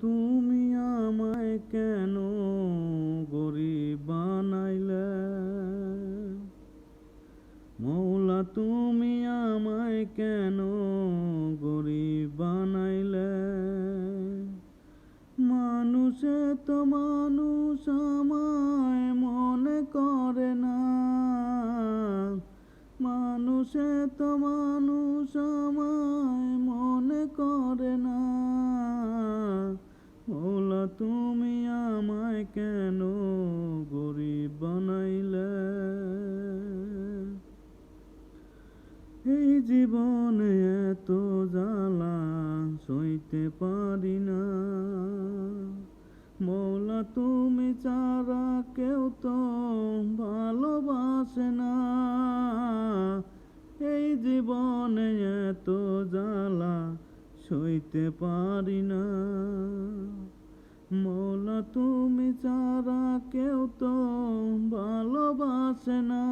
তুমি আমায় কেন গরিব বানাইলে? মৌলা তুমি আমায় কেন গরিব বানাইলে? মানুষে তো মানুষ আমায় মনে করে না, মানুষে তো মানুষ আমায় মনে করে না। মৌলা তুমি আমায় কেন গরিব বানাইলে? এই জীবনে এত জ্বালা সইতে পারি না, মৌলা তুমি ছাড়া কেউ তো ভালোবাসে না। এই জীবনে এত জ্বালা সইতে পারি না, মৌলা তুমি ছাড়া কেউ তো ভালোবাসে না।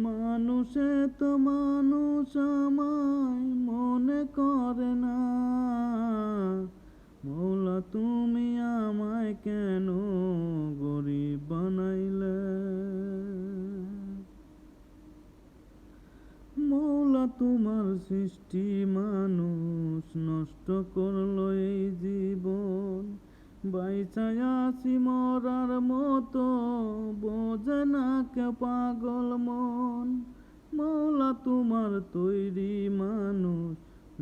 মানুষে তো মানুষ আমায় মনে করে না, মৌলা তুমি আমায় কেন গরিব বানাইলে? মৌলা তোমার সৃষ্টি মানুষ নষ্ট করলো এই জীবন, বাইচায় আছি মরার মতো বোঝে না কে পাগল মন। মৌলা তোমার তৈরি মানুষ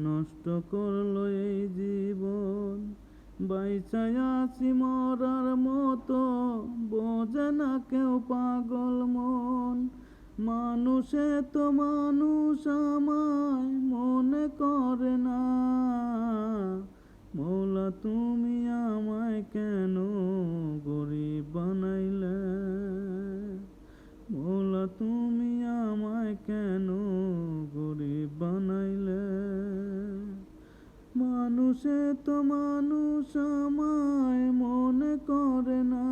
নষ্ট করলো এই জীবন, বাইচায় আছি মরার মতো বোঝে না কেউ পাগল মন। মানুষে তো মানুষ আমায় মনে করে না, মৌলা তুমি আমায় কেন গরিব বানাইলে? মৌলা তুমি আমায় কেন গরিব বানাইলে? মানুষে তো মানুষ আমায় মনে করে না।